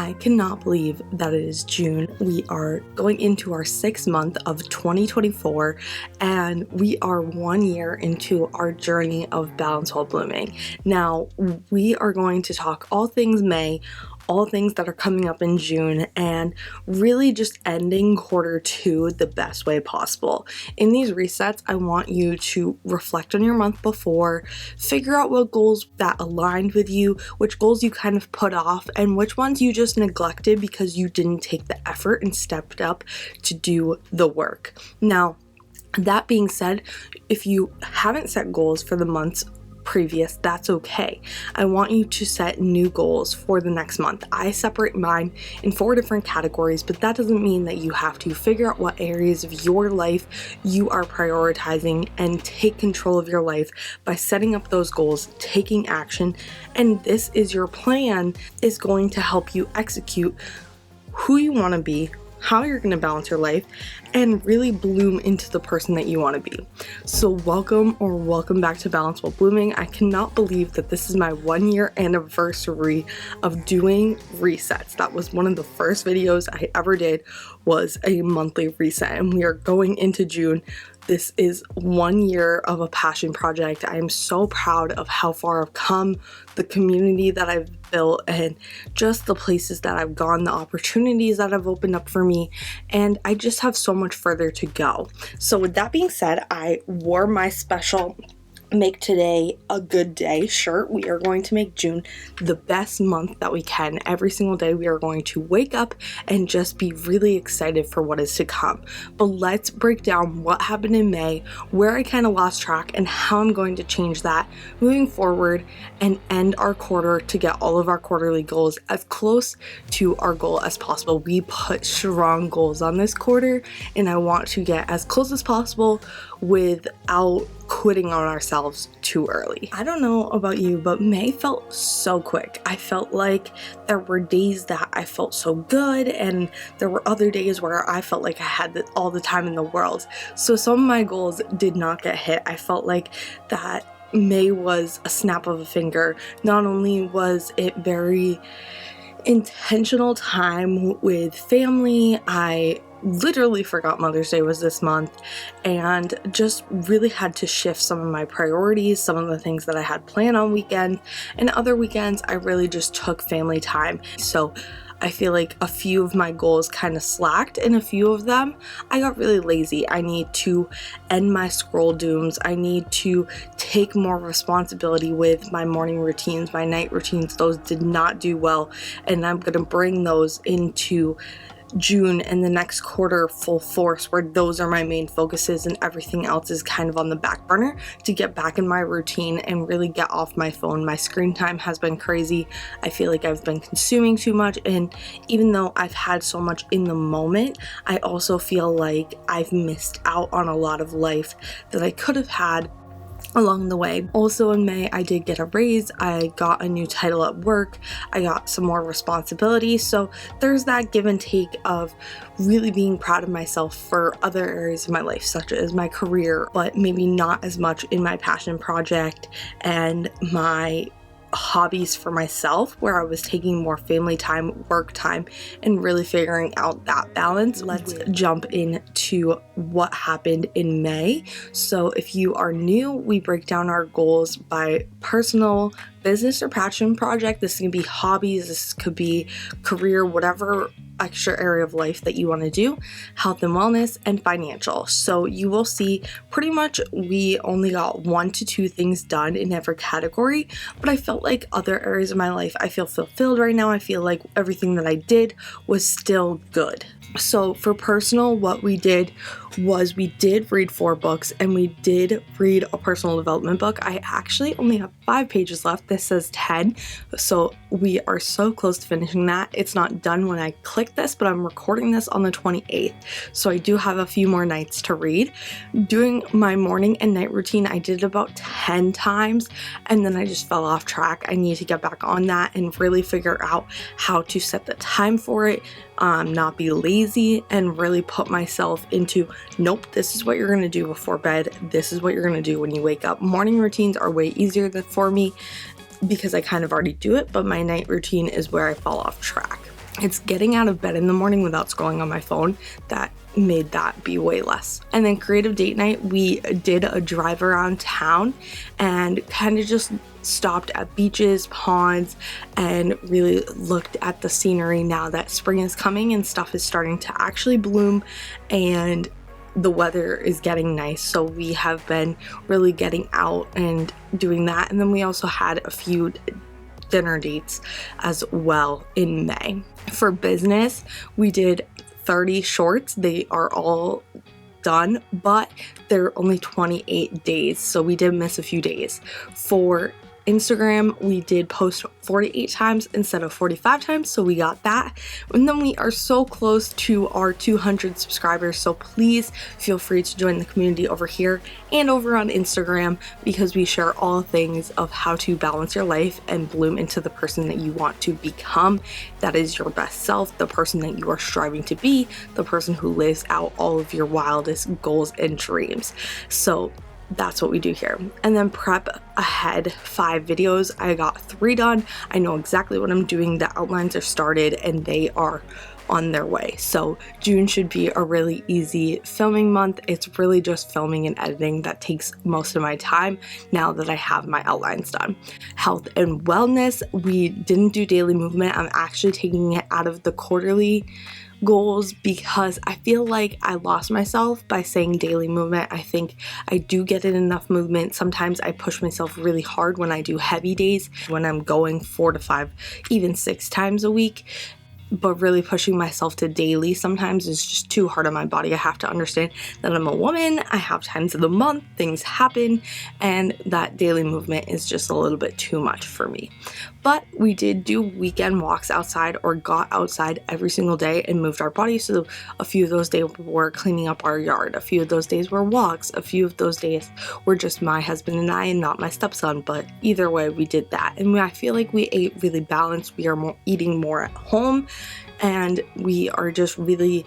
I cannot believe that it is June. We are going into our 6th month of 2024, and we are 1 year into our journey of balance while blooming. Now, we are going to talk all things May, all things that are coming up in June, and really just ending Q2 the best way possible. In these resets, I want you to reflect on your month before, figure out what goals that aligned with you, which goals you kind of put off, and which ones you just neglected because you didn't take the effort and stepped up to do the work. Now, that being said, if you haven't set goals for the months previous, that's okay. I want you to set new goals for the next month. I separate mine in 4 different categories, but that doesn't mean that you have to figure out what areas of your life you are prioritizing and take control of your life by setting up those goals, taking action, and this is your plan is going to help you execute who you want to be, how you're going to balance your life, and really bloom into the person that you want to be. So welcome back to Balance While Blooming. I cannot believe that this is my 1 year anniversary of doing resets. That was one of the first videos I ever did, was a monthly reset, and we are going into June. This is 1 year of a passion project. I am so proud of how far I've come, the community that I've built, and just the places that I've gone, the opportunities that have opened up for me, and I just have so much further to go. So with that being said, I wore my special Make Today a Good Day shirt. We are going to make June the best month that we can. Every single day we are going to wake up and just be really excited for what is to come. But let's break down what happened in May, where I kind of lost track, and how I'm going to change that moving forward and end our quarter to get all of our quarterly goals as close to our goal as possible. We put strong goals on this quarter, and I want to get as close as possible without quitting on ourselves too early. I don't know about you, but May felt so quick. I felt like there were days that I felt so good, and there were other days where I felt like I had all the time in the world. So some of my goals did not get hit. I felt like that May was a snap of a finger. Not only was it very intentional time with family, I literally forgot Mother's Day was this month and just really had to shift some of my priorities, some of the things that I had planned on weekends, and other weekends I really just took family time. So I feel like a few of my goals kind of slacked, and a few of them I got really lazy. I need to end my scroll dooms. I need to take more responsibility with my morning routines, my night routines. Those did not do well, and I'm going to bring those into June and the next quarter full force, where those are my main focuses and everything else is kind of on the back burner to get back in my routine and really get off my phone. My screen time has been crazy. I feel like I've been consuming too much, and even though I've had so much in the moment, I also feel like I've missed out on a lot of life that I could have had along the way. Also in May, I did get a raise. I got a new title at work. I got some more responsibility. So there's that give and take of really being proud of myself for other areas of my life, such as my career, but maybe not as much in my passion project and my hobbies for myself, where I was taking more family time, work time, and really figuring out that balance. Let's jump into what happened in May. So if you are new, we break down our goals by personal, business, or passion project. This can be hobbies, this could be career, whatever extra area of life that you want to do, health and wellness, and financial. So you will see pretty much we only got 1 to 2 things done in every category, but I felt like other areas of my life, I feel fulfilled right now. I feel like everything that I did was still good. So for personal, what we did was we did read 4 books, and we did read a personal development book. I actually only have 5 pages left. This says 10. So we are so close to finishing that. It's not done when I click this, but I'm recording this on the 28th. So I do have a few more nights to read. Doing my morning and night routine, I did about 10 times, and then I just fell off track. I need to get back on that and really figure out how to set the time for it, not be lazy, and really put myself into, nope, this is what you're going to do before bed. This is what you're going to do when you wake up. Morning routines are way easier for me because I kind of already do it, but my night routine is where I fall off track. It's getting out of bed in the morning without scrolling on my phone that made that be way less. And then creative date night, we did a drive around town and kind of just stopped at beaches, ponds, and really looked at the scenery now that spring is coming and stuff is starting to actually bloom and the weather is getting nice. So we have been really getting out and doing that. And then we also had a few dinner dates as well in May. For business, we did 30 shorts. They are all done, but they're only 28 days, so we did miss a few days. For Instagram, we did post 48 times instead of 45 times, so we got that. And then we are so close to our 200 subscribers, so please feel free to join the community over here and over on Instagram, because we share all things of how to balance your life and bloom into the person that you want to become. That is your best self, the person that you are striving to be, the person who lives out all of your wildest goals and dreams. So that's what we do here. And then prep ahead 5 videos. I got 3 done. I know exactly what I'm doing. The outlines are started and they are on their way. So June should be a really easy filming month. It's really just filming and editing that takes most of my time now that I have my outlines done. Health and wellness, we didn't do daily movement. I'm actually taking it out of the quarterly goals because I feel like I lost myself by saying daily movement. I think I do get in enough movement. Sometimes I push myself really hard when I do heavy days, when I'm going 4 to 5, even 6 times a week. But really pushing myself to daily sometimes is just too hard on my body. I have to understand that I'm a woman, I have times of the month, things happen, and that daily movement is just a little bit too much for me. But we did do weekend walks outside, or got outside every single day and moved our body. So a few of those days were cleaning up our yard, a few of those days were walks, a few of those days were just my husband and I and not my stepson. But either way, we did that. And I feel like we ate really balanced. We are eating more at home, and we are just really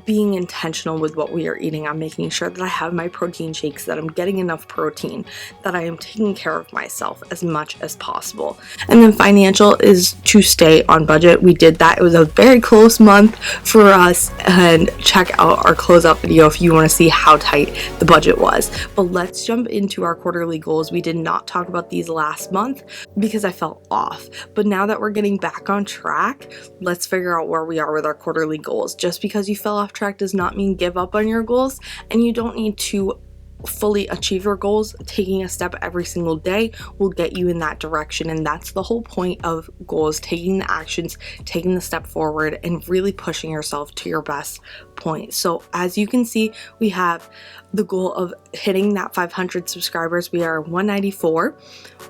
being intentional with what we are eating. I'm making sure that I have my protein shakes, that I'm getting enough protein, that I am taking care of myself as much as possible. And then financial is to stay on budget. We did that. It was a very close month for us, and check out our closeout video if you want to see how tight the budget was. But let's jump into our quarterly goals. We did not talk about these last month because I felt off. But now that we're getting back on track, let's figure out where we are with our quarterly goals. Just because you fell off track does not mean give up on your goals, and you don't need to fully achieve your goals. Taking a step every single day will get you in that direction, and that's the whole point of goals: taking the actions, taking the step forward, and really pushing yourself to your best point. So as you can see, we have the goal of hitting that 500 subscribers. We are 194.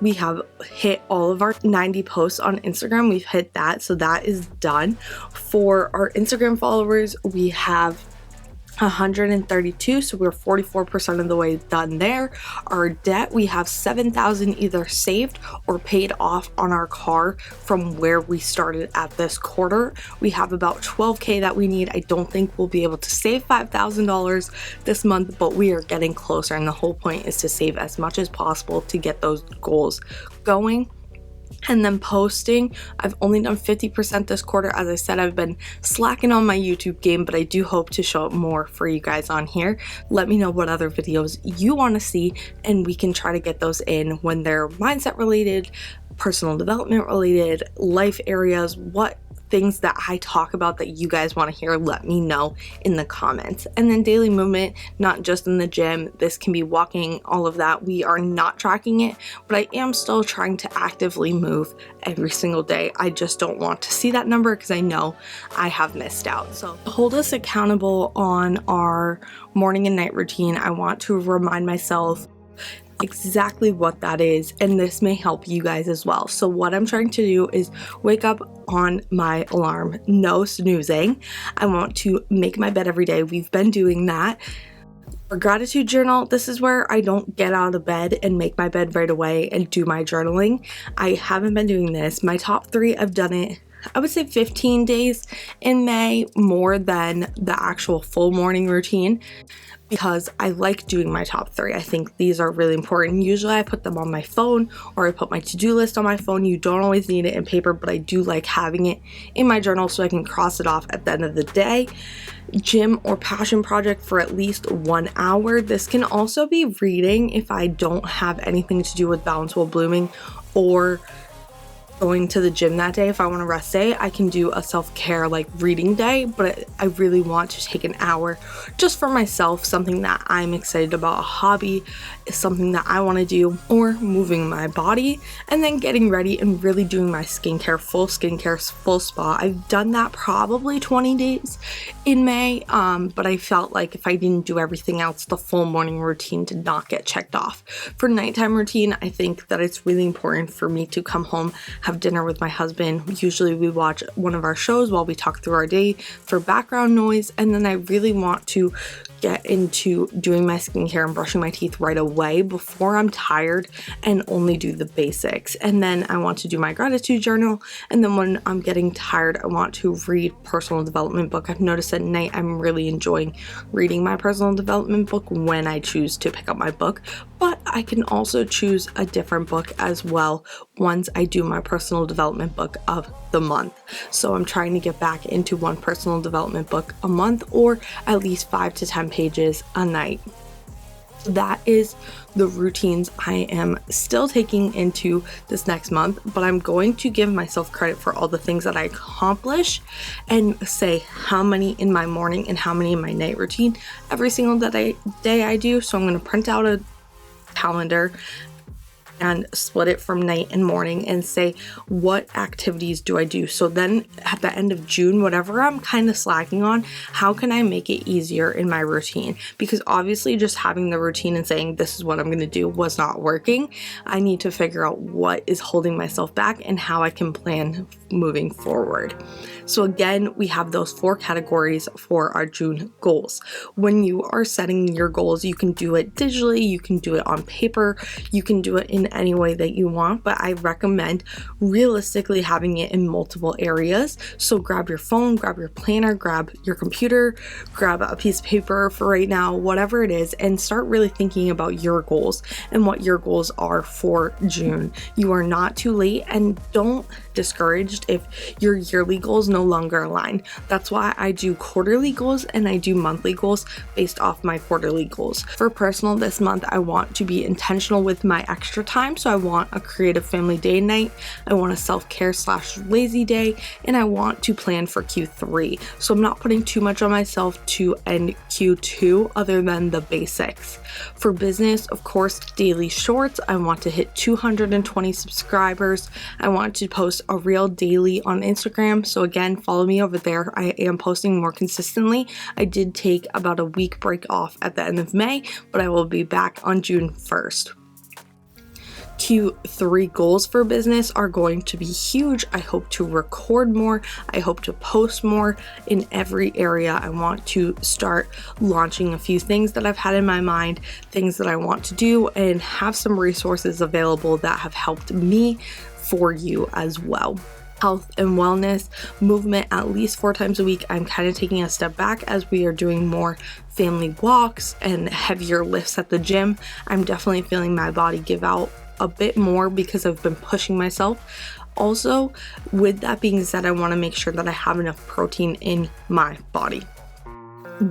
We have hit all of our 90 posts on Instagram. We've hit that, so that is done. For our Instagram followers, we have 132, so we're 44% of the way done there. Our debt, we have 7,000 either saved or paid off on our car from where we started at this quarter. We have about 12K that we need. I don't think we'll be able to save $5,000 this month, but we are getting closer, and the whole point is to save as much as possible to get those goals going. And then posting, I've only done 50% this quarter. As I said, I've been slacking on my YouTube game, but I do hope to show up more for you guys on here. Let me know what other videos you want to see, and we can try to get those in when they're mindset related, personal development related, life areas, what things that I talk about that you guys want to hear, let me know in the comments. And then daily movement, not just in the gym. This can be walking, all of that. We are not tracking it, but I am still trying to actively move every single day. I just don't want to see that number because I know I have missed out. So hold us accountable on our morning and night routine. I want to remind myself exactly what that is, and this may help you guys as well. So what I'm trying to do is wake up on my alarm, no snoozing. I want to make my bed every day. We've been doing that. For gratitude journal, this is where I don't get out of bed and make my bed right away and do my journaling. I haven't been doing this. My top 3, I've done it, I would say 15 days in May, more than the actual full morning routine. because I like doing my top 3. I think these are really important. Usually I put them on my phone, or I put my to-do list on my phone. You don't always need it in paper, but I do like having it in my journal so I can cross it off at the end of the day. Gym or passion project for at least 1 hour. This can also be reading if I don't have anything to do with Balance While Blooming, or going to the gym that day. If I want to rest day, I can do a self-care like reading day, but I really want to take an hour just for myself, something that I'm excited about, a hobby is something that I want to do, or moving my body, and then getting ready and really doing my skincare, full spa. I've done that probably 20 days in May, but I felt like if I didn't do everything else, the full morning routine did not get checked off. For nighttime routine, I think that it's really important for me to come home, have dinner with my husband. Usually we watch one of our shows while we talk through our day for background noise, and then I really want to get into doing my skincare and brushing my teeth right away before I'm tired, and only do the basics. And then I want to do my gratitude journal, and then when I'm getting tired, I want to read personal development book. I've noticed at night I'm really enjoying reading my personal development book when I choose to pick up my book, but I can also choose a different book as well once I do my personal development book of the month. So I'm trying to get back into one personal development book a month, or at least 5 to 10 pages a night. That is the routines I am still taking into this next month, but I'm going to give myself credit for all the things that I accomplish and say how many in my morning and how many in my night routine every single day I do. So I'm going to print out a calendar and split it from night and morning and say, what activities do I do? So then at the end of June, whatever I'm kind of slacking on, how can I make it easier in my routine? Because obviously just having the routine and saying this is what I'm going to do was not working. I need to figure out what is holding myself back and how I can plan moving forward. So again, we have those 4 categories for our June goals. When you are setting your goals, you can do it digitally, you can do it on paper, you can do it in any way that you want, but I recommend realistically having it in multiple areas. So grab your phone, grab your planner, grab your computer, grab a piece of paper for right now, whatever it is, and start really thinking about your goals and what your goals are for June. You are not too late, and don't discouraged if your yearly goals no longer align. That's why I do quarterly goals and I do monthly goals based off my quarterly goals. For personal this month, I want to be intentional with my extra time. So I want a creative family day night, I want a self-care / lazy day, and I want to plan for Q3. So I'm not putting too much on myself to end Q2 other than the basics. For business, of course, daily shorts. I want to hit 220 subscribers. I want to post a reel daily on Instagram. So again, follow me over there. I am posting more consistently. I did take about a week break off at the end of May, but I will be back on June 1st. Q3 goals for business are going to be huge. I hope to record more. I hope to post more in every area. I want to start launching a few things that I've had in my mind, things that I want to do, and have some resources available that have helped me for you as well. Health and wellness, movement at least 4 times a week. I'm kind of taking a step back as we are doing more family walks and heavier lifts at the gym. I'm definitely feeling my body give out a bit more because I've been pushing myself. Also, with that being said, I want to make sure that I have enough protein in my body.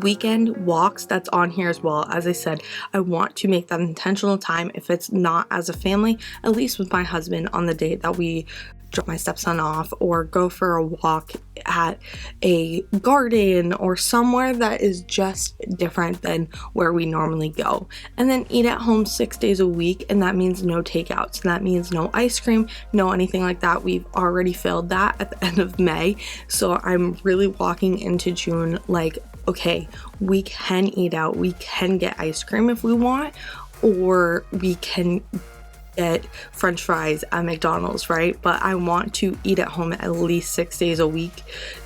Weekend walks, that's on here as well. As I said, I want to make that intentional time. If it's not as a family, at least with my husband on the day that we drop my stepson off, or go for a walk at a garden or somewhere that is just different than where we normally go. And then eat at home 6 days a week, and that means no takeouts. That means no ice cream, no anything like that. We've already failed that at the end of May. So I'm really walking into June like, okay, we can eat out, we can get ice cream if we want, or we can get French fries at McDonald's, right? But I want to eat at home at least 6 days a week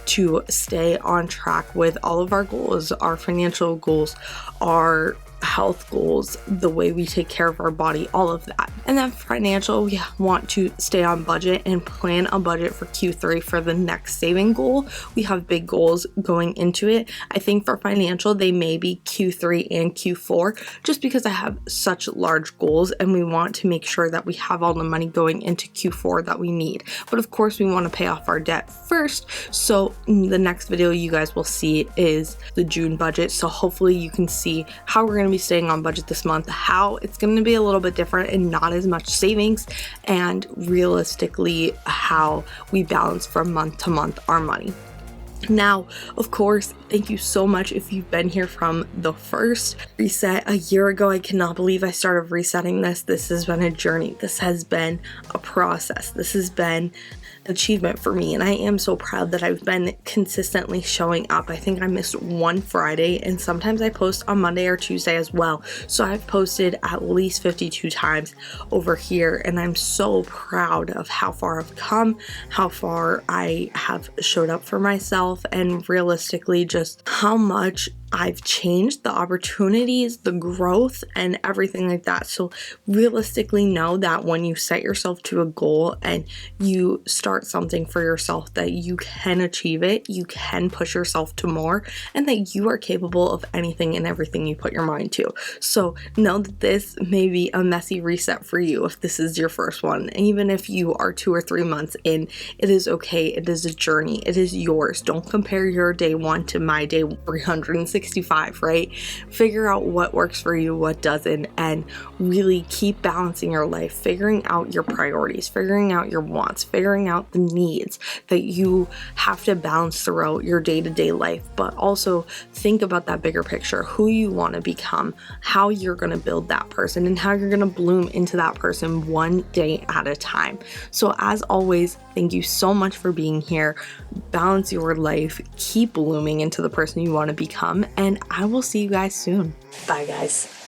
to stay on track with all of our goals, our financial goals, our health goals, the way we take care of our body, all of that. And then financial, we want to stay on budget and plan a budget for Q3 for the next saving goal. We have big goals going into it. I think for financial, they may be Q3 and Q4, just because I have such large goals and we want to make sure that we have all the money going into Q4 that we need. But of course, we want to pay off our debt first. So the next video you guys will see is the June budget. So hopefully you can see how we're going to be staying on budget this month, how it's going to be a little bit different and not as much savings, and realistically how we balance from month to month our money. Now, of course, thank you so much if you've been here from the first reset a year ago. I cannot believe I started resetting this. This has been a journey. This has been a process. This has been an achievement for me, and I am so proud that I've been consistently showing up. I think I missed one Friday, and sometimes I post on Monday or Tuesday as well. So I've posted at least 52 times over here, and I'm so proud of how far I've come, how far I have showed up for myself, and realistically just how much I've changed, the opportunities, the growth, and everything like that. So realistically know that when you set yourself to a goal and you start something for yourself, that you can achieve it, you can push yourself to more, and that you are capable of anything and everything you put your mind to. So know that this may be a messy reset for you if this is your first one. And even if you are 2 or 3 months in, it is okay. It is a journey. It is yours. Don't compare your day 1 to my day 365, right? Figure out what works for you, what doesn't, and really keep balancing your life, figuring out your priorities, figuring out your wants, figuring out the needs that you have to balance throughout your day-to-day life, but also think about that bigger picture, who you want to become, how you're going to build that person, and how you're going to bloom into that person one day at a time. So as always, thank you so much for being here. Balance your life, keep blooming into the person you want to become, and I will see you guys soon. Bye, guys.